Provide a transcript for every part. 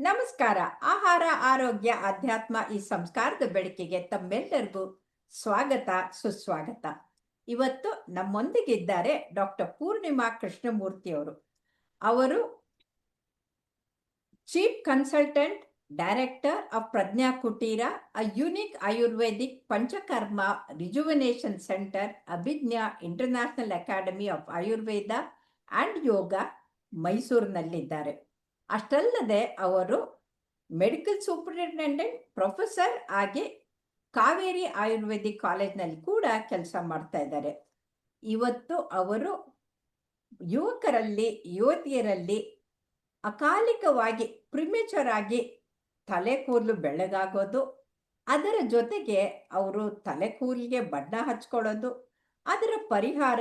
ನಮಸ್ಕಾರ. ಆಹಾರ, ಆರೋಗ್ಯ, ಅಧ್ಯಾತ್ಮ ಈ ಸಂಸ್ಕಾರದ ಬೆಳಕಿಗೆ ತಮ್ಮೆಲ್ಲರಿಗೂ ಸ್ವಾಗತ, ಸುಸ್ವಾಗತ. ಇವತ್ತು ನಮ್ಮೊಂದಿಗಿದ್ದಾರೆ ಡಾಕ್ಟರ್ ಪೂರ್ಣಿಮಾ ಕೃಷ್ಣಮೂರ್ತಿ ಅವರು. ಅವರು chief consultant, director of Prajna Kuteera, a unique Ayurvedic Panchakarma rejuvenation centre, Abhijna international academy of Ayurveda and Yoga, ಮೈಸೂರಿನಲ್ಲಿದ್ದಾರೆ. ಅಷ್ಟಲ್ಲದೆ ಅವರು ಮೆಡಿಕಲ್ ಸೂಪರಿಂಟೆಂಡೆಂಟ್, ಪ್ರೊಫೆಸರ್ ಆಗಿ ಕಾವೇರಿ ಆಯುರ್ವೇದಿಕ್ ಕಾಲೇಜ್ನಲ್ಲಿ ಕೂಡ ಕೆಲಸ ಮಾಡ್ತಾ ಇದ್ದಾರೆ. ಇವತ್ತು ಅವರು ಯುವಕರಲ್ಲಿ, ಯುವತಿಯರಲ್ಲಿ ಅಕಾಲಿಕವಾಗಿ ಪ್ರಿಮೆಚರ್ ಆಗಿ ತಲೆ ಕೂದಲು ಬೆಳ್ಳಗಾಗೋದು, ಅದರ ಜೊತೆಗೆ ಅವರು ತಲೆ ಕೂದಲಿಗೆ ಬಣ್ಣ ಹಚ್ಕೊಳ್ಳೋದು, ಅದರ ಪರಿಹಾರ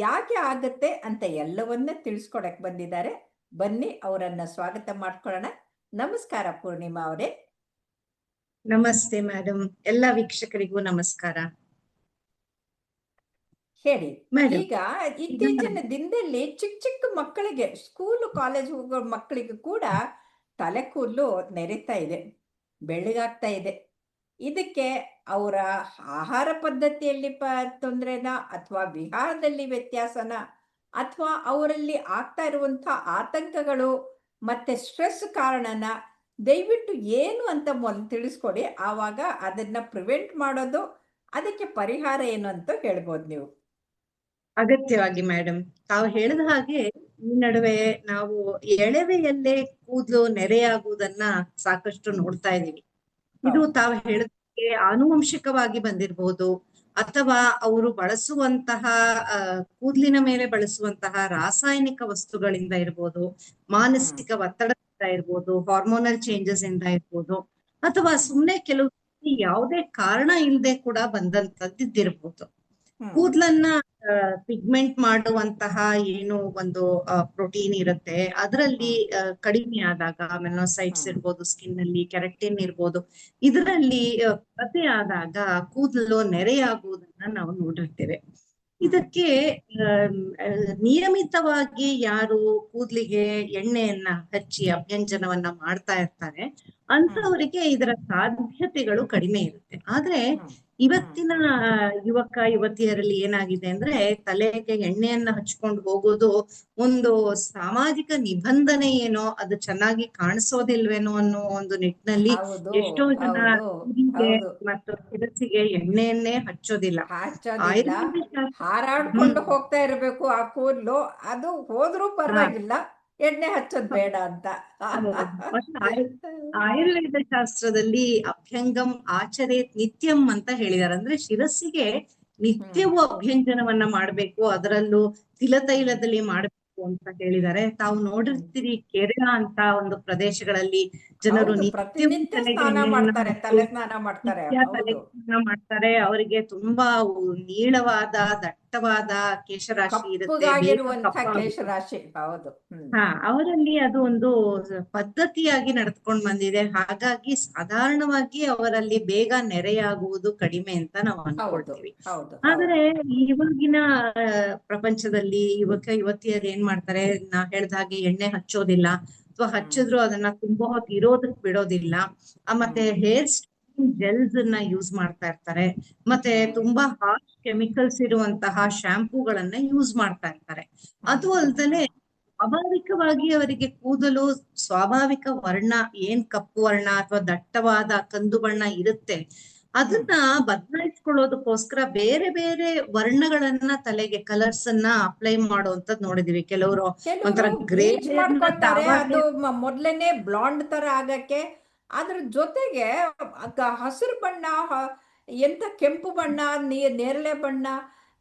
ಯಾಕೆ ಆಗುತ್ತೆ ಅಂತ ಎಲ್ಲವನ್ನ ತಿಳಿಸ್ಕೊಡಕ್ಕೆ ಬಂದಿದ್ದಾರೆ. ಬನ್ನಿ ಅವರನ್ನ ಸ್ವಾಗತ ಮಾಡ್ಕೊಳ್ಳೋಣ. ನಮಸ್ಕಾರ ಪೂರ್ಣಿಮಾ ಅವರೇ. ನಮಸ್ತೆ ಮೇಡಮ್. ಎಲ್ಲ ವೀಕ್ಷಕರಿಗೂ ನಮಸ್ಕಾರ. ಹೇಳಿ, ಈಗ ಇತ್ತೀಚಿನ ದಿನದಲ್ಲಿ ಚಿಕ್ಕ ಚಿಕ್ಕ ಮಕ್ಕಳಿಗೆ, ಸ್ಕೂಲು ಕಾಲೇಜ್ ಹೋಗೋ ಮಕ್ಕಳಿಗೆ ಕೂಡ ತಲೆ ಕೂದಲು ನೆರಿತಾ ಇದೆ, ಬೆಳ್ಳಗಾಗ್ತಾ ಇದೆ. ಇದಕ್ಕೆ ಅವರ ಆಹಾರ ಪದ್ಧತಿಯಲ್ಲಿ ತೊಂದರೆನಾ, ಅಥವಾ ವಿಹಾರದಲ್ಲಿ ವ್ಯತ್ಯಾಸನ, ಅಥವಾ ಅವರಲ್ಲಿ ಆಗ್ತಾ ಇರುವಂಥ ಆತಂಕಗಳು ಮತ್ತೆ ಸ್ಟ್ರೆಸ್ ಕಾರಣನ, ದಯವಿಟ್ಟು ಏನು ಅಂತ ಮೊದಲು ತಿಳಿಸ್ಕೊಡಿ. ಆವಾಗ ಅದನ್ನ ಪ್ರಿವೆಂಟ್ ಮಾಡೋದು, ಅದಕ್ಕೆ ಪರಿಹಾರ ಏನು ಅಂತ ಹೇಳ್ಬೋದು ನೀವು. ಅಗತ್ಯವಾಗಿ ಮೇಡಮ್, ತಾವು ಹೇಳಿದ ಹಾಗೆ ಈ ನಡುವೆ ನಾವು ಎಳವೆಯಲ್ಲೇ ಕೂದಲು ನೆರೆಯಾಗುವುದನ್ನ ಸಾಕಷ್ಟು ನೋಡ್ತಾ ಇದೀವಿ. ಇದು ತಾವು ಹೇಳಿದಕ್ಕೆ ಆನುವಂಶಿಕವಾಗಿ ಬಂದಿರಬಹುದು, ಅಥವಾ ಅವರು ಬಳಸುವಂತಹ ಕೂದಲಿನ ಮೇಲೆ ಬಳಸುವಂತಹ ರಾಸಾಯನಿಕ ವಸ್ತುಗಳಿಂದ ಇರ್ಬೋದು, ಮಾನಸಿಕ ಒತ್ತಡದಿಂದ ಇರ್ಬೋದು, ಹಾರ್ಮೋನಲ್ ಚೇಂಜಸ್ ಇಂದ ಇರ್ಬೋದು, ಅಥವಾ ಸುಮ್ಮನೆ ಕೆಲವು ಯಾವುದೇ ಕಾರಣ ಇಲ್ಲದೆ ಕೂಡ ಬಂದಂತದ್ದಿರ್ಬೋದು. ಕೂದಲನ್ನ ಪಿಗ್ಮೆಂಟ್ ಮಾಡುವಂತಹ ಏನು ಒಂದು ಪ್ರೋಟೀನ್ ಇರುತ್ತೆ, ಅದರಲ್ಲಿ ಕಡಿಮೆ ಆದಾಗ, ಮೆಲನೋಸೈಟ್ಸ್ ಇರ್ಬೋದು, ಸ್ಕಿನ್ ಅಲ್ಲಿ ಕೆರಟಿನ್ ಇರ್ಬೋದು, ಇದರಲ್ಲಿ ಕೊರತೆ ಆದಾಗ ಕೂದಲು ನೆರೆಯಾಗುವುದನ್ನ ನಾವು ನೋಡಿರ್ತೇವೆ. ಇದಕ್ಕೆ ನಿಯಮಿತವಾಗಿ ಯಾರು ಕೂದಲಿಗೆ ಎಣ್ಣೆಯನ್ನ ಹಚ್ಚಿ ಅಭ್ಯಂಜನವನ್ನ ಮಾಡ್ತಾ ಇರ್ತಾರೆ ಅಂತವರಿಗೆ ಇದರ ಸಾಧ್ಯತೆಗಳು ಕಡಿಮೆ ಇರುತ್ತೆ. ಆದ್ರೆ ಇವತ್ತಿನ ಯುವಕ ಯುವತಿಯರಲ್ಲಿ ಏನಾಗಿದೆ ಅಂದ್ರೆ, ತಲೆಗೆ ಎಣ್ಣೆಯನ್ನ ಹಚ್ಕೊಂಡು ಹೋಗೋದು ಒಂದು ಸಾಮಾಜಿಕ ನಿಬಂಧನೆ ಏನೋ, ಅದು ಚೆನ್ನಾಗಿ ಕಾಣಿಸೋದಿಲ್ವೇನೋ ಅನ್ನೋ ಒಂದು ನಿಟ್ಟಿನಲ್ಲಿ ಎಷ್ಟೋ ಜನ ಮತ್ತು ಶಿರಸಿಗೆ ಎಣ್ಣೆಯನ್ನೇ ಹಚ್ಚೋದಿಲ್ಲ. ಹಾರಾಡ್ಕೊಂಡು ಹೋಗ್ತಾ ಇರ್ಬೇಕು ಆ ಕೂದಲು, ಅದು ಹೋದ್ರೂ ಪರವಾಗಿಲ್ಲ, ಎಣ್ಣೆ ಹಚ್ಚೋದ್ ಬೇಡ ಅಂತ. ಆಯುರ್ವೇದ ಶಾಸ್ತ್ರದಲ್ಲಿ ಅಭ್ಯಂಗಂ ಆಚರೇತ್ ನಿತ್ಯಂ ಅಂತ ಹೇಳಿದಾರೆ. ಅಂದ್ರೆ ಶಿರಸ್ಸಿಗೆ ನಿತ್ಯವೂ ಅಭ್ಯಂಜನವನ್ನ ಮಾಡ್ಬೇಕು, ಅದರಲ್ಲೂ ತಿಲತೈಲದಲ್ಲಿ ಮಾಡ್ಬೇಕು ಅಂತ ಹೇಳಿದ್ದಾರೆ. ತಾವು ನೋಡಿರ್ತೀರಿ, ಕೇರಳ ಅಂತ ಒಂದು ಪ್ರದೇಶಗಳಲ್ಲಿ ಜನರು ಸ್ನಾನ ಮಾಡ್ತಾರೆ. ಅವರಿಗೆ ತುಂಬಾ ನೀಳವಾದ ದಟ್ಟವಾದ ಕೇಶರಾಶಿ ಇರುತ್ತೆ. ಅವರಲ್ಲಿ ಅದು ಒಂದು ಪದ್ಧತಿಯಾಗಿ ನಡೆದುಕೊಂಡು ಬಂದಿದೆ. ಹಾಗಾಗಿ ಸಾಧಾರಣವಾಗಿ ಅವರಲ್ಲಿ ಬೇಗ ನೆರೆಯಾಗುವುದು ಕಡಿಮೆ ಅಂತ ನಾವು ಅನ್ಕೊಳ್ತೀವಿ. ಆದ್ರೆ ಇವಾಗಿನ ಪ್ರಪಂಚದಲ್ಲಿ ಯುವಕ ಯುವತಿಯರು ಏನ್ ಮಾಡ್ತಾರೆ, ನಾ ಹೇಳ್ದ ಹಾಗೆ ಎಣ್ಣೆ ಹಚ್ಚೋದಿಲ್ಲ, ಅಥವಾ ಹಚ್ಚಿದ್ರು ಅದನ್ನ ತುಂಬಾ ಹೊತ್ತು ಇರೋದಕ್ ಬಿಡೋದಿಲ್ಲ. ಮತ್ತೆ ಹೇರ್ ಜೆಲ್ಸ್ ಅನ್ನ ಯೂಸ್ ಮಾಡ್ತಾ ಇರ್ತಾರೆ, ಮತ್ತೆ ತುಂಬಾ ಹಾರ್ಶ್ ಕೆಮಿಕಲ್ಸ್ ಇರುವಂತಹ ಶಾಂಪೂಗಳನ್ನ ಯೂಸ್ ಮಾಡ್ತಾ ಇರ್ತಾರೆ. ಅದು ಅಲ್ದಲೆ ಸ್ವಾಭಾವಿಕವಾಗಿ ಅವರಿಗೆ ಕೂದಲು ಸ್ವಾಭಾವಿಕ ವರ್ಣ ಏನ್ ಕಪ್ಪು ವರ್ಣ ಅಥವಾ ದಟ್ಟವಾದ ಕಂದು ಬಣ್ಣ ಇರುತ್ತೆ, ಅದನ್ನ ಬದಲಾಯಿಸ್ಕೊಳ್ಳೋದಕ್ಕೋಸ್ಕರ ಬೇರೆ ಬೇರೆ ವರ್ಣಗಳನ್ನ ತಲೆಗೆ ಕಲರ್ಸ್ ಅನ್ನ ಅಪ್ಲೈ ಮಾಡುವಂತದ್ ನೋಡಿದೀವಿ. ಕೆಲವರು ಒಂಥರ ಗ್ರೇ ಅದು ಮೊದ್ಲೇನೆ ಬ್ಲಾಂಡ್ ತರ ಆಗಕ್ಕೆ, ಅದ್ರ ಜೊತೆಗೆ ಹಸಿರು ಬಣ್ಣ, ಎಂತ ಕೆಂಪು ಬಣ್ಣ, ನೇರಳೆ ಬಣ್ಣ,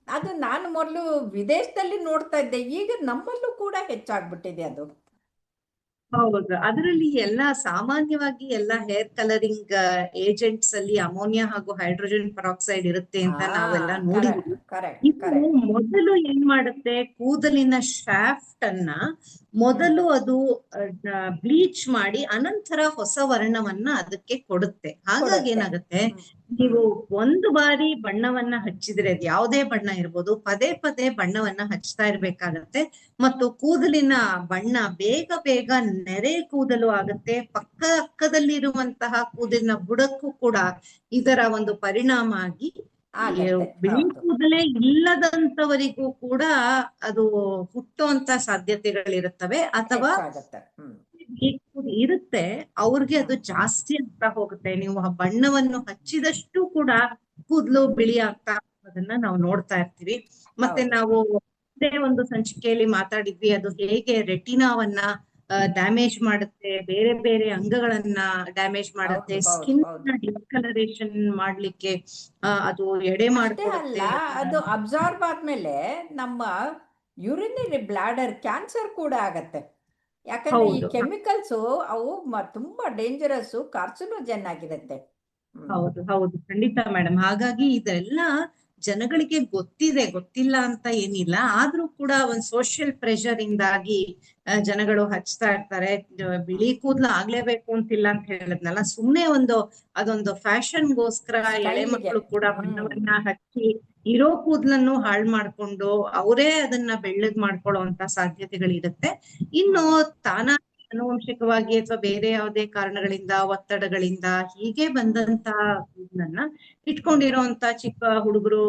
ಅದು ನಾನು ಮೊದಲು ವಿದೇಶದಲ್ಲಿ ನೋಡ್ತಾ ಇದ್ದೆ, ಈಗ ನಮ್ಮಲ್ಲೂ ಕೂಡ ಹೆಚ್ಚಾಗ್ಬಿಟ್ಟಿದೆ ಅದು. ಹೌದು, ಅದರಲ್ಲಿ ಎಲ್ಲ ಸಾಮಾನ್ಯವಾಗಿ ಎಲ್ಲ ಹೇರ್ ಕಲರಿಂಗ್ ಏಜೆಂಟ್ಸ್ ಅಲ್ಲಿ ಅಮೋನಿಯಾ ಹಾಗೂ ಹೈಡ್ರೋಜನ್ ಪೆರಾಕ್ಸೈಡ್ ಇರುತ್ತೆ ಅಂತ ನಾವೆಲ್ಲ ನೋಡಿದ್ವಿ. ಇದು ಮೊದಲು ಏನ್ ಮಾಡುತ್ತೆ, ಕೂದಲಿನ ಶಾಫ್ಟ್ ಅನ್ನ ಮೊದಲು ಅದು ಬ್ಲೀಚ್ ಮಾಡಿ ಅನಂತರ ಹೊಸ ವರ್ಣವನ್ನ ಅದಕ್ಕೆ ಕೊಡುತ್ತೆ. ಹಾಗಾಗಿ ಏನಾಗುತ್ತೆ, ನೀವು ಒಂದು ಬಾರಿ ಬಣ್ಣವನ್ನ ಹಚ್ಚಿದ್ರೆ, ಅದು ಯಾವುದೇ ಬಣ್ಣ ಇರ್ಬೋದು, ಪದೇ ಪದೇ ಬಣ್ಣವನ್ನ ಹಚ್ತಾ ಇರ್ಬೇಕಾಗತ್ತೆ. ಮತ್ತು ಕೂದಲಿನ ಬಣ್ಣ ಬೇಗ ಬೇಗ ನೆರೆ ಕೂದಲು ಆಗುತ್ತೆ. ಅಕ್ಕದಲ್ಲಿರುವಂತಹ ಕೂದಲಿನ ಬುಡಕ್ಕೂ ಕೂಡ ಇದರ ಒಂದು ಪರಿಣಾಮ ಆಗಿ ಆಗತ್ತೆ. ಬಿಳಿ ಹೌದು. ಕೂದಲೇ ಇಲ್ಲದಂತವರಿಗೂ ಕೂಡ ಅದು ಹುಟ್ಟುವಂತ ಸಾಧ್ಯತೆಗಳಿರುತ್ತವೆ. ಅಥವಾ ಹೆಚ್ಚಾಗತ್ತೆ. ಇರುತ್ತೆ, ಅವ್ರಿಗೆ ಅದು ಜಾಸ್ತಿ ಆಗ್ತಾ ಹೋಗುತ್ತೆ. ನೀವು ಆ ಬಣ್ಣವನ್ನು ಹಚ್ಚಿದಷ್ಟು ಕೂಡ ಕೂದಲು ಬಿಳಿ ಆಗ್ತಾ ಅದನ್ನ ನಾವು ನೋಡ್ತಾ ಇರ್ತೀವಿ. ಮತ್ತೆ ಹೌದು. ನಾವು ಒಂದೇ ಒಂದು ಸಂಚಿಕೆಯಲ್ಲಿ ಮಾತಾಡಿದ್ವಿ, ಅದು ಹೇಗೆ ರೆಟಿನಾವನ್ನ ಡ್ಯಾಮೇಜ್ ಮಾಡುತ್ತೆ, ಬೇರೆ ಬೇರೆ ಅಂಗಗಳನ್ನ ಡ್ಯಾಮೇಜ್ ಮಾಡುತ್ತೆ, ಹೌದು. ಹೌದು. ಸ್ಕಿನ್ ಹೌದು. ಡಿಸ್ಕಲರೇಷನ್ ಮಾಡ್ಲಿಕ್ಕೆ ಅದು ಎಡೆ ಅಷ್ಟೇ ಅಲ್ಲ, ಮಾಡ್ಕೊಡುತ್ತೆ. ಅದು ಅಬ್ಸಾರ್ಬ್ ಆದ್ಮೇಲೆ ನಮ್ಮ ಯುರಿನರಿ ಬ್ಲಾಡರ್ ಕ್ಯಾನ್ಸರ್ ಕೂಡ ಆಗತ್ತೆ. ಯಾಕಂದ್ರೆ ಈ ಹೌದು ಕೆಮಿಕಲ್ಸು ಅವು ತುಂಬಾ ಡೇಂಜರಸ್, ಕಾರ್ಸಿನೋಜನ್ ಆಗಿರುತ್ತೆ. ಹೌದು ಹೌದು ಖಂಡಿತ ಮೇಡಮ್. ಹಾಗಾಗಿ ಇದೆಲ್ಲ ಜನಗಳಿಗೆ ಗೊತ್ತಿಲ್ಲ ಅಂತ ಏನಿಲ್ಲ. ಆದ್ರೂ ಕೂಡ ಒಂದ್ ಸೋಷಿಯಲ್ ಪ್ರೆಷರ್ ಇಂದಾಗಿ ಜನಗಳು ಹಚ್ತಾ ಇರ್ತಾರೆ. ಬಿಳಿ ಕೂದ್ಲು ಆಗ್ಲೇಬೇಕು ಅಂತಿಲ್ಲ ಅಂತ ಹೇಳಿದ್ನಲ್ಲ, ಸುಮ್ನೆ ಅದೊಂದು ಫ್ಯಾಷನ್ಗೋಸ್ಕರ ಎಳೆ ಸ್ಟೈಲ್ಗೆ. ಮಕ್ಕಳು ಕೂಡ ಬಣ್ಣವನ್ನ ಹಚ್ಚಿ ಇರೋ ಕೂದ್ಲನ್ನು ಹಾಳು ಮಾಡ್ಕೊಂಡು ಅವರೇ ಅದನ್ನ ಬೆಳ್ಳಗ್ ಮಾಡ್ಕೊಳ್ಳುವಂತ ಸಾಧ್ಯತೆಗಳಿರುತ್ತೆ. ಇನ್ನು ತಾನಾಗಿ ಆನುವಂಶಿಕವಾಗಿ ಅಥವಾ ಬೇರೆ ಯಾವುದೇ ಕಾರಣಗಳಿಂದ, ಒತ್ತಡಗಳಿಂದ ಹೀಗೆ ಬಂದಂತ ಕೂದ್ಲನ್ನ ಇಟ್ಕೊಂಡಿರೋಂತ ಚಿಕ್ಕ ಹುಡುಗರು,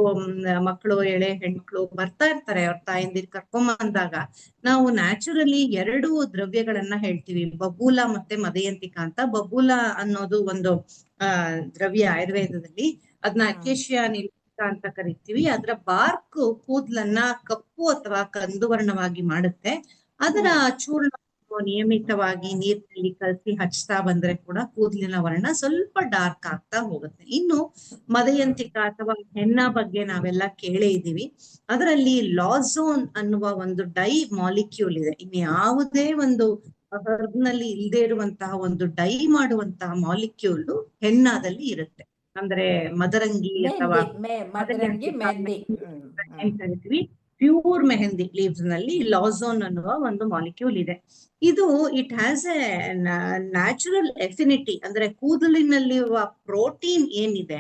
ಮಕ್ಕಳು, ಎಳೆ ಹೆಣ್ಮಕ್ಳು ಬರ್ತಾ ಇರ್ತಾರೆ ಅವ್ರ ತಾಯಂದಿರ್ ಕರ್ಕೊಂಬಂದಾಗ, ನಾವು ನ್ಯಾಚುರಲಿ 2 ದ್ರವ್ಯಗಳನ್ನ ಹೇಳ್ತೀವಿ, ಬಬೂಲ ಮತ್ತೆ ಮದಯಂತಿಕ ಅಂತ. ಬಬೂಲ ಅನ್ನೋದು ಒಂದು ದ್ರವ್ಯ ಆಯುರ್ವೇದದಲ್ಲಿ, ಅದನ್ನ ಅಕೇಶಿಯಾ ನಿಲೋಪಿಕ ಅಂತ ಕರಿತೀವಿ. ಅದರ ಬಾರ್ಕ್ ಕೂದ್ಲನ್ನ ಕಪ್ಪು ಅಥವಾ ಕಂದು ವರ್ಣವಾಗಿ ಮಾಡುತ್ತೆ. ಅದರ ಚೂರ್ಣ ನಿಯಮಿತವಾಗಿ ನೀರಿನಲ್ಲಿ ಕಲಸಿ ಹಚ್ತಾ ಬಂದ್ರೆ ಕೂಡ ಕೂದಲಿನ ವರ್ಣ ಸ್ವಲ್ಪ ಡಾರ್ಕ್ ಆಗ್ತಾ ಹೋಗುತ್ತೆ. ಇನ್ನು ಮದಯಂತಿಕ ಅಥವಾ ಹೆನ್ನ ಬಗ್ಗೆ ನಾವೆಲ್ಲ ಕೇಳೇ ಇದ್ದೀವಿ. ಅದರಲ್ಲಿ ಲಾಝೋನ್ ಅನ್ನುವ ಒಂದು ಡೈ ಮಾಲಿಕ್ಯೂಲ್ ಇದೆ. ಇನ್ನು ಯಾವುದೇ ಒಂದು ಹರ್ಬ್ ನಲ್ಲಿ ಇಲ್ಲದೆ ಇರುವಂತಹ ಒಂದು ಡೈ ಮಾಡುವಂತಹ ಮಾಲಿಕ್ಯೂಲ್ ಹೆನ್ನಾದಲ್ಲಿ ಇರುತ್ತೆ. ಅಂದ್ರೆ ಮದರಂಗಿ ಅಥವಾ ಮದರಂಗಿ, ಮೆಹಂದಿ. ಕರಿತೀವಿ. ಪ್ಯೂರ್ ಮೆಹಂದಿ ಲೀವ್ಸ್ ನಲ್ಲಿ ಲಾಝೋನ್ ಅನ್ನುವ ಒಂದು ಮಾಲಿಕ್ಯೂಲ್ ಇದೆ. ಇದು it has A natural affinity, ಅಂದ್ರೆ ಕೂದಲಿನಲ್ಲಿರುವ ಪ್ರೋಟೀನ್ ಏನಿದೆ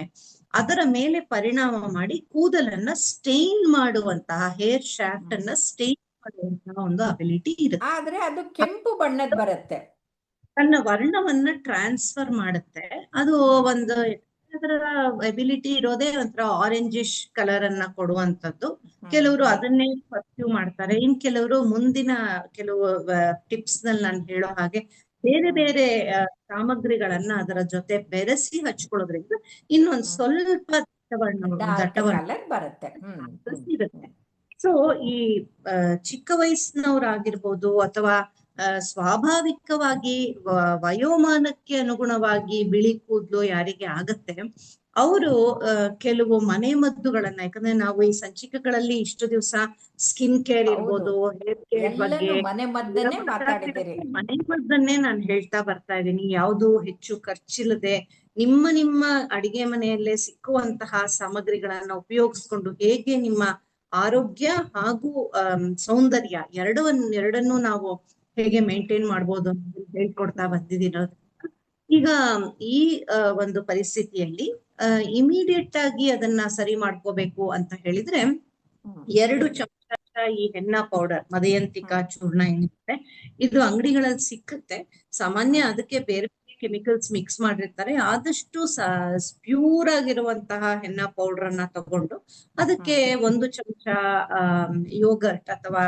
ಅದರ ಮೇಲೆ ಪರಿಣಾಮ ಮಾಡಿ ಕೂದಲನ್ನ ಸ್ಟೈನ್ ಮಾಡುವಂತಹ, ಹೇರ್ ಶಾಫ್ಟ್ ಅನ್ನ ಸ್ಟೈನ್ ಮಾಡುವಂತಹ ಒಂದು ಅಬಿಲಿಟಿ ಇರುತ್ತೆ. ಆದ್ರೆ ಅದು ಕೆಂಪು ಬಣ್ಣದ ಬರುತ್ತೆ, ತನ್ನ ವರ್ಣವನ್ನ ಟ್ರಾನ್ಸ್ಫರ್ ಮಾಡುತ್ತೆ. ಅದು ಒಂದು ಅದರ ಎಬಿಲಿಟಿ ಇರೋದೇ ಒಂಥರ ಆರೆಂಜಿಶ್ ಕಲರ್ ಅನ್ನ ಕೊಡುವಂತದ್ದು. ಕೆಲವರು ಅದನ್ನೇ ಪರ್ಸ್ಯೂ ಮಾಡ್ತಾರೆ. ಕೆಲವರು ಮುಂದಿನ ಕೆಲವು ಟಿಪ್ಸ್ ನಲ್ಲಿ ನಾನು ಹೇಳೋ ಹಾಗೆ ಬೇರೆ ಬೇರೆ ಸಾಮಗ್ರಿಗಳನ್ನ ಅದರ ಜೊತೆ ಬೆರೆಸಿ ಹಚ್ಕೊಳ್ಳೋದ್ರಿಂದ ಇನ್ನೊಂದು ಸ್ವಲ್ಪ ದಟ್ಟವರ್ಣ ಬರುತ್ತೆ. ಇರುತ್ತೆ. ಸೊ ಈ ಚಿಕ್ಕ ವಯಸ್ಸಿನವರಾಗಿರ್ಬೋದು ಅಥವಾ ಸ್ವಾಭಾವಿಕವಾಗಿ ವಯೋಮಾನಕ್ಕೆ ಅನುಗುಣವಾಗಿ ಬಿಳಿ ಕೂದಲು ಯಾರಿಗೆ ಆಗತ್ತೆ, ಅವರು ಕೆಲವು ಮನೆ ಮದ್ದುಗಳನ್ನ, ಯಾಕಂದ್ರೆ ನಾವು ಈ ಸಂಚಿಕೆಗಳಲ್ಲಿ ಇಷ್ಟು ದಿವಸ ಸ್ಕಿನ್ ಕೇರ್ ಇರ್ಬೋದು, ಹೇರ್ ಕೇರ್ ಬಗ್ಗೆ ಮನೆ ಮದ್ದನ್ನೇ ಮಾತಾಡಿದ್ದೀರಿ. ಮನೆ ಮದ್ದನ್ನೇ ನಾನು ಹೇಳ್ತಾ ಬರ್ತಾ ಇದ್ದೀನಿ. ಯಾವುದು ಹೆಚ್ಚು ಖರ್ಚಿಲ್ಲದೆ ನಿಮ್ಮ ಅಡಿಗೆ ಮನೆಯಲ್ಲೇ ಸಿಕ್ಕುವಂತಹ ಸಾಮಗ್ರಿಗಳನ್ನ ಉಪಯೋಗಿಸ್ಕೊಂಡು ಹೇಗೆ ನಿಮ್ಮ ಆರೋಗ್ಯ ಹಾಗೂ ಸೌಂದರ್ಯ ಎರಡನ್ನೂ ನಾವು ಹೇಗೆ ಮೇಂಟೈನ್ ಮಾಡ್ಬೋದು ಅಂತ ಹೇಳ್ಕೊಡ್ತಾ ಬಂದಿದ್ದೀರ. ಈಗ ಈ ಒಂದು ಪರಿಸ್ಥಿತಿಯಲ್ಲಿ ಇಮಿಡಿಯೇಟ್ ಆಗಿ ಅದನ್ನ ಸರಿ ಮಾಡ್ಕೋಬೇಕು ಅಂತ ಹೇಳಿದ್ರೆ 2 ಚಮಚ ಈ ಹೆನ್ನ ಪೌಡರ್, ಮದಯಂತಿಕ ಚೂರ್ಣ ಏನಿರುತ್ತೆ, ಇದು ಅಂಗಡಿಗಳಲ್ಲಿ ಸಿಕ್ಕುತ್ತೆ. ಸಾಮಾನ್ಯ ಅದಕ್ಕೆ ಬೇರೆ ಕೆಮಿಕಲ್ಸ್ ಮಿಕ್ಸ್ ಮಾಡಿರ್ತಾರೆ. ಆದಷ್ಟು ಪ್ಯೂರ್ ಆಗಿರುವಂತಹ ಹೆನ್ನ ಪೌಡರ್ ಅನ್ನ ತಗೊಂಡು ಅದಕ್ಕೆ 1 ಚಮಚ ಯೋಗರ್ಟ್ ಅಥವಾ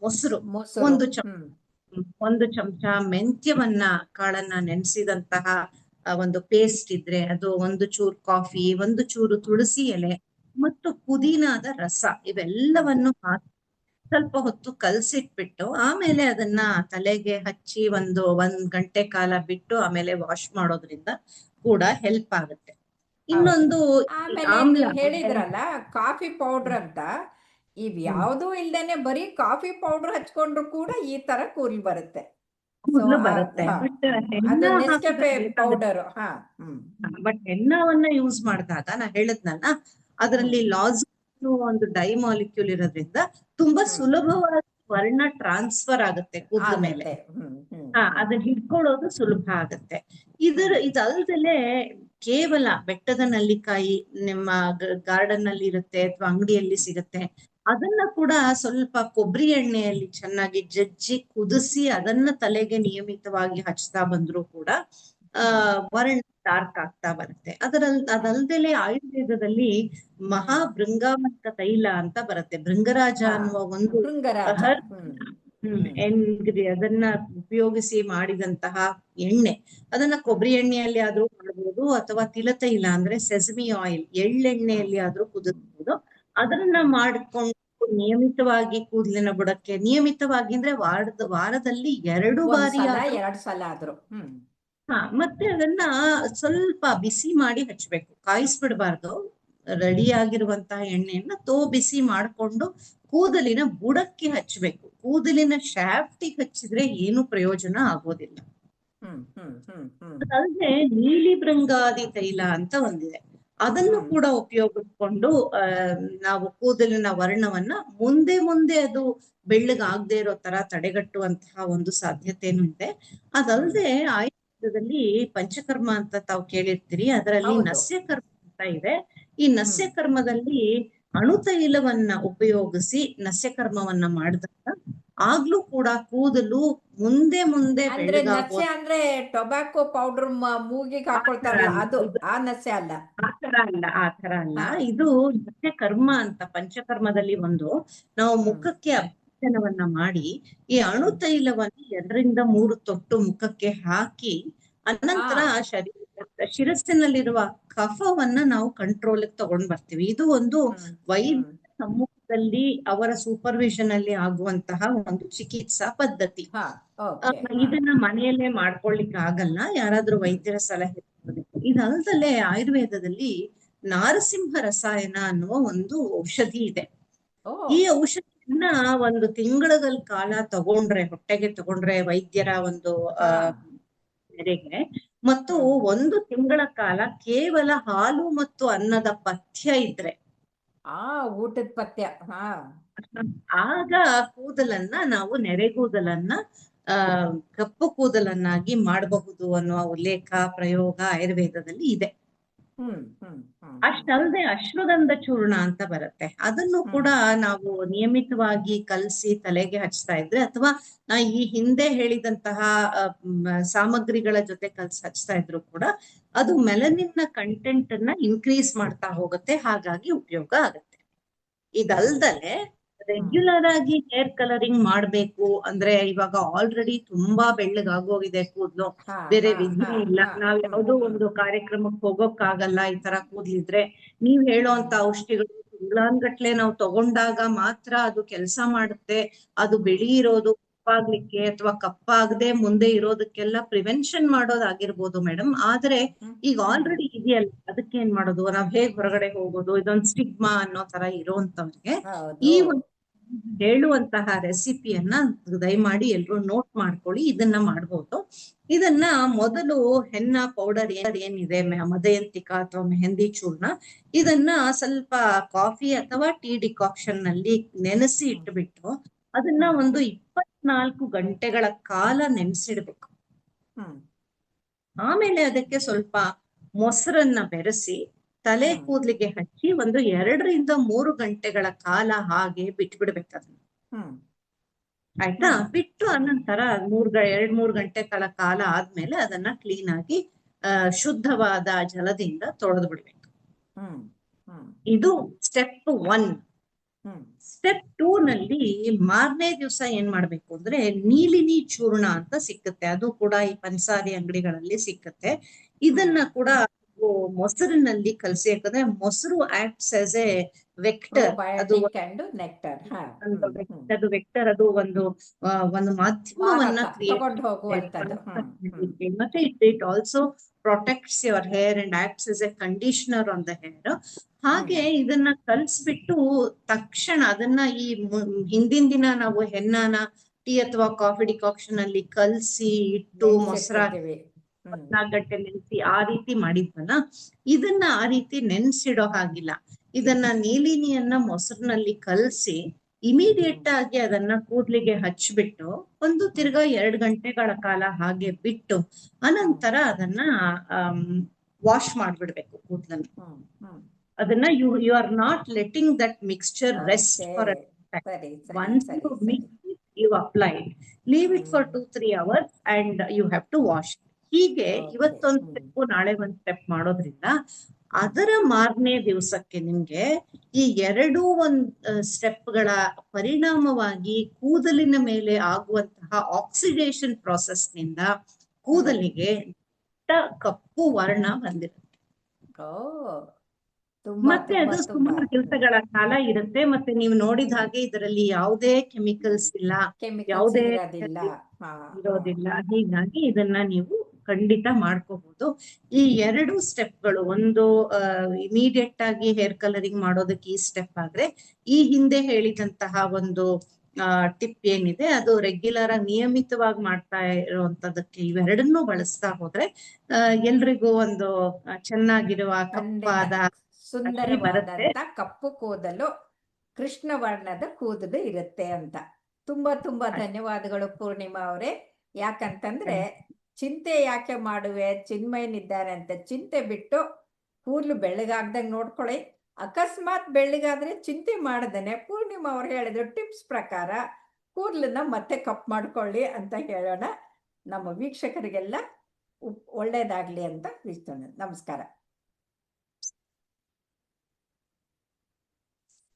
ಮೊಸರು, 1 ಚಮಚ ಮೆಂತ್ಯವನ್ನ ಕಾಳನ್ನ ನೆನೆಸಿದಂತಹ ಒಂದು ಪೇಸ್ಟ್ ಇದ್ರೆ ಅದು, 1 ಚೂರು ಕಾಫಿ, 1 ಚೂರು ತುಳಸಿ ಎಲೆ ಮತ್ತು ಪುದೀನಾದ ರಸ, ಇವೆಲ್ಲವನ್ನು ಹಾಕಿ ಸ್ವಲ್ಪ ಹೊತ್ತು ಕಲಸಿಟ್ಬಿಟ್ಟು ಆಮೇಲೆ ಅದನ್ನ ತಲೆಗೆ ಹಚ್ಚಿ 1 ಗಂಟೆ ಕಾಲ ಬಿಟ್ಟು ಆಮೇಲೆ ವಾಶ್ ಮಾಡೋದ್ರಿಂದ ಕೂಡ ಹೆಲ್ಪ್ ಆಗುತ್ತೆ. ಇನ್ನೊಂದು ಹೇಳಿದ್ರಲ್ಲ ಕಾಫಿ ಪೌಡರ್ ಅಂತ, ಇವ್ಯಾವುದೂ ಇಲ್ದೇನೆ ಬರೀ ಕಾಫಿ ಪೌಡರ್ ಹಚ್ಕೊಂಡ್ರು ಕೂಡ ಈ ತರ ಕೂದಲು ಬರುತ್ತೆ. ಬಟ್ ಹೆನ್ನವನ್ನ ಯೂಸ್ ಮಾಡಿದಾಗ ನಾ ಹೇಳಿದ್ನಲ್ಲ, ಅದರಲ್ಲಿ ಲಾಝೋನ್ ಒಂದು ಡೈ ಮಾಲಿಕ್ಯೂಲ್ ಇರೋದ್ರಿಂದ ತುಂಬಾ ಸುಲಭವಾಗಿ ವರ್ಣ ಟ್ರಾನ್ಸ್ಫರ್ ಆಗುತ್ತೆ ಕೂದಲ ಮೇಲೆ. ಅದನ್ನ ಹಿಡ್ಕೊಳ್ಳೋದು ಸುಲಭ ಆಗತ್ತೆ. ಇದಲ್ದಲೆ ಕೇವಲ ಬೆಟ್ಟದ ನಲ್ಲಿಕಾಯಿ ನಿಮ್ಮ ಗಾರ್ಡನ್ ನಲ್ಲಿ ಇರುತ್ತೆ ಅಥವಾ ಅಂಗಡಿಯಲ್ಲಿ ಸಿಗುತ್ತೆ, ಅದನ್ನ ಕೂಡ ಸ್ವಲ್ಪ ಕೊಬ್ಬರಿ ಎಣ್ಣೆಯಲ್ಲಿ ಚೆನ್ನಾಗಿ ಜಜ್ಜಿ ಕುದಿಸಿ ಅದನ್ನ ತಲೆಗೆ ನಿಯಮಿತವಾಗಿ ಹಚ್ತಾ ಬಂದ್ರು ಕೂಡ ವರ್ಣ ಡಾರ್ಕ್ ಆಗ್ತಾ ಬರುತ್ತೆ. ಅದಲ್ದಲೆ ಆಯುರ್ವೇದದಲ್ಲಿ ಮಹಾಭೃಂಗಾವಂತ ತೈಲ ಅಂತ ಬರುತ್ತೆ. ಭೃಂಗರಾಜ ಅನ್ನುವ ಒಂದು ಅದನ್ನ ಉಪಯೋಗಿಸಿ ಮಾಡಿದಂತಹ ಎಣ್ಣೆ, ಅದನ್ನ ಕೊಬ್ಬರಿ ಎಣ್ಣೆಯಲ್ಲಿ ಆದ್ರೂ ಮಾಡಬಹುದು ಅಥವಾ ತಿಲತೈಲ ಅಂದ್ರೆ ಸೆಸಮಿ ಆಯಿಲ್ ಎಳ್ಳೆಣ್ಣೆಯಲ್ಲಿ ಆದ್ರೂ ಕುದಿಸಬಹುದು. ಅದನ್ನ ಮಾಡ್ಕೊಂಡು ನಿಯಮಿತವಾಗಿ ಕೂದಲಿನ ಬುಡಕ್ಕೆ, ನಿಯಮಿತವಾಗಿ ಅಂದ್ರೆ ವಾರದಲ್ಲಿ 2 ಬಾರಿ 2 ಸಲ ಆದ್ರೂ ಮತ್ತೆ ಅದನ್ನ ಸ್ವಲ್ಪ ಬಿಸಿ ಮಾಡಿ ಹಚ್ಬೇಕು, ಕಾಯಿಸ್ಬಿಡ್ಬಾರ್ದು. ರೆಡಿ ಆಗಿರುವಂತಹ ಎಣ್ಣೆಯನ್ನ ಬಿಸಿ ಮಾಡ್ಕೊಂಡು ಕೂದಲಿನ ಬುಡಕ್ಕೆ ಹಚ್ಬೇಕು. ಕೂದಲಿನ ಶಾಫ್ಟಿಗೆ ಹಚ್ಚಿದ್ರೆ ಏನು ಪ್ರಯೋಜನ ಆಗೋದಿಲ್ಲ. ಅದಲ್ಲದೆ ನೀಲಿ ಭೃಂಗಾದಿ ತೈಲ ಅಂತ ಒಂದಿದೆ, ಅದನ್ನು ಕೂಡ ಉಪಯೋಗಿಸ್ಕೊಂಡು ನಾವು ಕೂದಲಿನ ವರ್ಣವನ್ನ ಮುಂದೆ ಅದು ಬೆಳ್ಳಗಾಗದೆ ಇರೋ ತರ ತಡೆಗಟ್ಟುವಂತಹ ಒಂದು ಸಾಧ್ಯತೆನೂ ಇದೆ. ಅದಲ್ಲದೆ ಆಯುರ್ವೇದದಲ್ಲಿ ಪಂಚಕರ್ಮ ಅಂತ ತಾವು ಕೇಳಿರ್ತೀರಿ, ಅದರಲ್ಲಿ ನಸ್ಯಕರ್ಮ ಅಂತ ಇದೆ. ಈ ನಸ್ಯಕರ್ಮದಲ್ಲಿ ಅಣುತೈಲವನ್ನ ಉಪಯೋಗಿಸಿ ನಸ್ಯಕರ್ಮವನ್ನ ಮಾಡಿದಾಗ ಆಗ್ಲೂ ಕೂಡ ಕೂದಲು ಮುಂದೆ ನಸ್ಯ ಅಂದ್ರೆ ಟೊಬ್ಯಾಕೊ ಪೌಡರ್ ಮೂಗಿಗೆ ಹಾಕೊಳ್ತಾರಲ್ಲ, ಅದು ಆ ನಸ್ಯ ಅಲ್ಲ. ಆತರ ಅಲ್ಲ. ಇದು ನಸ್ಯಕರ್ಮ ಅಂತ ಪಂಚಕರ್ಮದಲ್ಲಿ ನಾವು ಮುಖಕ್ಕೆ ಅಭ್ಯಂಜನವನ್ನ ಮಾಡಿ ಈ ಅಣುತೈಲವನ್ನು 2ರಿಂದ 3 ತೊಟ್ಟು ಮುಖಕ್ಕೆ ಹಾಕಿ ಅನಂತರ ಶಿರಸ್ಸಿನಲ್ಲಿರುವ ಕಫವನ್ನ ನಾವು ಕಂಟ್ರೋಲ್ ತಗೊಂಡ್ ಬರ್ತೀವಿ. ಇದು ಒಂದು ವೈದ್ಯ ಸಮ್ಮುಖದಲ್ಲಿ ಅವರ ಸೂಪರ್ವಿಷನ್ ಅಲ್ಲಿ ಆಗುವಂತಹ ಒಂದು ಚಿಕಿತ್ಸಾ ಪದ್ಧತಿ. ಇದನ್ನ ಮನೆಯಲ್ಲೇ ಮಾಡ್ಕೊಳ್ಲಿಕ್ಕೆ ಆಗಲ್ಲ, ಯಾರಾದ್ರೂ ವೈದ್ಯರ ಸಲಹೆ. ಇದಲ್ದಲೆ ಆಯುರ್ವೇದದಲ್ಲಿ ನಾರಸಿಂಹ ರಸಾಯನ ಅನ್ನುವ ಒಂದು ಔಷಧಿ ಇದೆ. ಈ ಔಷಧಿಯನ್ನ 1 ತಿಂಗಳ ಕಾಲ ಹೊಟ್ಟೆಗೆ ತಗೊಂಡ್ರೆ ವೈದ್ಯರ ಒಂದು ಮೇರೆಗೆ, ಮತ್ತು 1 ತಿಂಗಳ ಕಾಲ ಕೇವಲ ಹಾಲು ಮತ್ತು ಅನ್ನದ ಪಥ್ಯ ಇದ್ರೆ, ಊಟದ ಪಥ್ಯ, ಆಗ ಕೂದಲನ್ನ ನಾವು ನೆರೆಗೂದಲನ್ನ ಕಪ್ಪು ಕೂದಲನ್ನಾಗಿ ಮಾಡಬಹುದು ಅನ್ನುವ ಉಲ್ಲೇಖ ಪ್ರಯೋಗ ಆಯುರ್ವೇದದಲ್ಲಿ ಇದೆ. ಅಷ್ಟಲ್ಲದೆ ಅಶ್ವಗಂಧ ಚೂರ್ಣ ಅಂತ ಬರುತ್ತೆ, ಅದನ್ನು ಕೂಡ ನಾವು ನಿಯಮಿತವಾಗಿ ಕಲಸಿ ತಲೆಗೆ ಹಚ್ತಾ ಇದ್ರೆ, ಅಥವಾ ಈ ಹಿಂದೆ ಹೇಳಿದಂತಹ ಸಾಮಗ್ರಿಗಳ ಜೊತೆ ಕಲಸಿ ಹಚ್ತಾ ಇದ್ರು ಕೂಡ ಅದು ಮೆಲನಿನ್ ಕಂಟೆಂಟ್ ಅನ್ನ ಇನ್ಕ್ರೀಸ್ ಮಾಡ್ತಾ ಹೋಗುತ್ತೆ, ಹಾಗಾಗಿ ಉಪಯೋಗ ಆಗುತ್ತೆ. ಇದಲ್ದಲೆ ರೆಗ್ಯುಲರ್ ಆಗಿ ಹೇರ್ ಕಲರಿಂಗ್ ಮಾಡ್ಬೇಕು ಅಂದ್ರೆ, ಇವಾಗ ಆಲ್ರೆಡಿ ತುಂಬಾ ಬೆಳ್ಳಗಾಗೋಗಿದೆ ಕೂದ್ಲು, ಬೇರೆ ವಿಧಿ ಇಲ್ಲ, ನಾವ್ ಯಾವ್ದೋ ಒಂದು ಕಾರ್ಯಕ್ರಮಕ್ಕೆ ಹೋಗೋಕ್ಕಾಗಲ್ಲ ಈ ತರ ಕೂದ್ಲಿದ್ರೆ, ನೀವ್ ಹೇಳೋಂತ ಔಷಧಿಗಳು ತಿಂಗಳಾನ್ಗಟ್ಲೆ ನಾವು ತಗೊಂಡಾಗ ಮಾತ್ರ ಅದು ಕೆಲಸ ಮಾಡುತ್ತೆ. ಅದು ಬಿಳಿ ಇರೋದು ಕಪ್ಪಾಗ್ಲಿಕ್ಕೆ ಅಥವಾ ಕಪ್ಪಾಗದೆ ಮುಂದೆ ಇರೋದಕ್ಕೆಲ್ಲ ಪ್ರಿವೆನ್ಷನ್ ಮಾಡೋದಾಗಿರ್ಬೋದು ಮೇಡಮ್. ಆದ್ರೆ ಈಗ ಆಲ್ರೆಡಿ ಇದೆಯಲ್ಲ, ಅದಕ್ಕೆ ಏನ್ ಮಾಡೋದು, ನಾವ್ ಹೇಗ್ ಹೊರಗಡೆ ಹೋಗೋದು, ಇದೊಂದು ಸ್ಟಿಗ್ಮಾ ಅನ್ನೋ ತರ ಇರೋಂತವ್ರಿಗೆ ಈ ಒಂದು ಹೇಳುವಂತಹ ರೆಸಿಪಿಯನ್ನ ದಯಮಾಡಿ ಎಲ್ರು ನೋಟ್ ಮಾಡ್ಕೊಳ್ಳಿ. ಇದನ್ನ ಮಾಡ್ಬೋದು. ಇದನ್ನ ಮೊದಲು ಹೆನ್ನ ಪೌಡರ್ ಏನಿದೆ, ಮದಯಂತಿಕ ಅಥವಾ ಮೆಹಂದಿ ಚೂರ್ಣ, ಇದನ್ನ ಸ್ವಲ್ಪ ಕಾಫಿ ಅಥವಾ ಟೀ ಡಿಕಾಕ್ಷನ್ ನಲ್ಲಿ ನೆನೆಸಿ ಇಟ್ಬಿಟ್ಟು ಅದನ್ನ ಒಂದು 24 ಗಂಟೆಗಳ ಕಾಲ ನೆನೆಸಿಡ್ಬೇಕು. ಆಮೇಲೆ ಅದಕ್ಕೆ ಸ್ವಲ್ಪ ಮೊಸರನ್ನ ಬೆರೆಸಿ ತಲೆ ಕೂದಲಿಗೆ ಹಚ್ಚಿ ಒಂದು 2ರಿಂದ 3 ಗಂಟೆಗಳ ಕಾಲ ಹಾಗೆ ಬಿಟ್ಬಿಡ್ಬೇಕು ಅದನ್ನ. ಆಯ್ತಾ? ಬಿಟ್ಟು ಅನಂತರ 2-3 ಗಂಟೆಗಳ ಕಾಲ ಆದ್ಮೇಲೆ ಅದನ್ನ ಕ್ಲೀನ್ ಆಗಿ ಶುದ್ಧವಾದ ಜಲದಿಂದ ತೊಳೆದು ಬಿಡ್ಬೇಕು. ಇದು ಸ್ಟೆಪ್ 1. ಸ್ಟೆಪ್ 2 ನಲ್ಲಿ ಮಾರನೇ ದಿವಸ ಏನ್ ಮಾಡ್ಬೇಕು ಅಂದ್ರೆ ನೀಲಿನಿ ಚೂರ್ಣ ಅಂತ ಸಿಕ್ಕುತ್ತೆ, ಅದು ಕೂಡ ಈ ಪಂಸಾರಿ ಅಂಗಡಿಗಳಲ್ಲಿ ಸಿಕ್ಕುತ್ತೆ. ಇದನ್ನ ಕೂಡ ಮೊಸರಿನಲ್ಲಿ ಕಲಸಿ, ಯಾಕಂದ್ರೆ ಮೊಸರು ಆಕ್ಟ್ಸ್ ಆಸ್ ಎ ವೆಕ್ಟರ್, ಅದು ವೆಕ್ಟರ್, ಅದು ಒಂದು ಮಾಧ್ಯಮವನ್ನ ಮತ್ತೆ it also protects your hair and acts as A conditioner on the hair. ಹಾಗೆ ಇದನ್ನ ಕಲ್ಸ್ಬಿಟ್ಟು ತಕ್ಷಣ ಅದನ್ನ ಈ ಹಿಂದಿನ ದಿನ ನಾವು ಹೆನ್ನಾನ ಟೀ ಅಥವಾ ಕಾಫಿ ಡಿಕಾಕ್ಷನ್ ಅಲ್ಲಿ ಕಲ್ಸಿ ಇಟ್ಟು ಮೊಸರಾಗಿ 14 ಗಂಟೆ ನೆನೆಸಿ ಆ ರೀತಿ ಮಾಡಿದ್ವಲ್ಲ, ಇದನ್ನ ಆ ರೀತಿ ನೆನ್ಸಿಡೋ ಹಾಗಿಲ್ಲ. ಇದನ್ನ ನೀಲಿನಿಯನ್ನ ಮೊಸರಿನಲ್ಲಿ ಕಲ್ಸಿ ಇಮಿಡಿಯೇಟ್ ಆಗಿ ಅದನ್ನ ಕೂದ್ಲಿಗೆ ಹಚ್ಬಿಟ್ಟು ಒಂದು ತಿರ್ಗಾ 2 ಗಂಟೆಗಳ ಕಾಲ ಹಾಗೆ ಬಿಟ್ಟು ಅನಂತರ ಅದನ್ನ ವಾಶ್ ಮಾಡ್ಬಿಡ್ಬೇಕು ಕೂದ್ಲನ್ನ. ಅದನ್ನ you are not letting that mixture rest for once you mix you apply, leave it for 2-3 hours and you have to wash. ಹೀಗೆ ಇವತ್ತೊಂದು ಸ್ಟೆಪ್ ನಾಳೆ ಒಂದ್ ಸ್ಟೆಪ್ ಮಾಡೋದ್ರಿಂದ ಅದರ ಮಾರನೇ ದಿವಸಕ್ಕೆ ನಿಮ್ಗೆ ಈ ಎರಡೂ ಸ್ಟೆಪ್ಗಳ ಪರಿಣಾಮವಾಗಿ ಕೂದಲಿನ ಮೇಲೆ ಆಗುವಂತಹ ಆಕ್ಸಿಡೇಷನ್ ನಿಂದ ಕೂದಲಿಗೆ ಕಪ್ಪು ವರ್ಣ ಬಂದಿರುತ್ತೆ. ಮತ್ತೆ ಅದು ಸುಮಾರು ಕೆಲಸಗಳ ಕಾಲ ಇರುತ್ತೆ. ಮತ್ತೆ ನೀವು ನೋಡಿದ ಹಾಗೆ ಇದರಲ್ಲಿ ಯಾವುದೇ ಕೆಮಿಕಲ್ಸ್ ಇಲ್ಲ, ಯಾವುದೇ ಇರೋದಿಲ್ಲ. ಹೀಗಾಗಿ ಇದನ್ನ ನೀವು ಖಂಡಿತ ಮಾಡ್ಕೋಬಹುದು. ಈ 2 ಸ್ಟೆಪ್ಗಳು, ಒಂದು ಇಮಿಡಿಯೇಟ್ ಆಗಿ ಹೇರ್ ಕಲರಿಂಗ್ ಮಾಡೋದಕ್ಕೆ ಈ ಸ್ಟೆಪ್ ಆದ್ರೆ, ಈ ಹಿಂದೆ ಹೇಳಿದಂತಹ ಒಂದು ಟಿಪ್ ಏನಿದೆ ಅದು ರೆಗ್ಯುಲರ್ ಆಗಿ ನಿಯಮಿತವಾಗಿ ಮಾಡ್ತಾ ಇರುವಂತದಕ್ಕೆ ಇವೆರಡನ್ನೂ ಬಳಸ್ತಾ ಹೋದ್ರೆ ಎಲ್ರಿಗೂ ಒಂದು ಚೆನ್ನಾಗಿರುವ ಕಪ್ಪಾದ ಸುಂದರವಾದಂತ ಕಪ್ಪು ಕೂದಲು, ಕೃಷ್ಣ ವರ್ಣದ ಕೂದಲು ಇರುತ್ತೆ ಅಂತ. ತುಂಬಾ ತುಂಬಾ ಧನ್ಯವಾದಗಳು ಪೂರ್ಣಿಮಾ ಅವರೇ. ಯಾಕಂತಂದ್ರೆ ಚಿಂತೆ ಯಾಕೆ ಮಾಡುವೆ, ಚಿನ್ಮಯನಿದ್ದಾರೆ ಅಂತ ಚಿಂತೆ ಬಿಟ್ಟು ಕೂದಲು ಬೆಳ್ಳಗಾಗ್ದಂಗೆ ನೋಡ್ಕೊಳ್ಳಿ. ಅಕಸ್ಮಾತ್ ಬೆಳ್ಳಗಾದ್ರೆ ಚಿಂತೆ ಮಾಡದೇನೆ ಪೂರ್ಣಿಮಾ ಅವ್ರು ಹೇಳಿದ್ರು ಟಿಪ್ಸ್ ಪ್ರಕಾರ ಕೂದಲನ್ನ ಮತ್ತೆ ಕಪ್ ಮಾಡ್ಕೊಳ್ಳಿ ಅಂತ ಹೇಳೋಣ. ನಮ್ಮ ವೀಕ್ಷಕರಿಗೆಲ್ಲ ಒಳ್ಳೇದಾಗ್ಲಿ ಅಂತ ಇಷ್ಟೊಂದು ನಮಸ್ಕಾರ.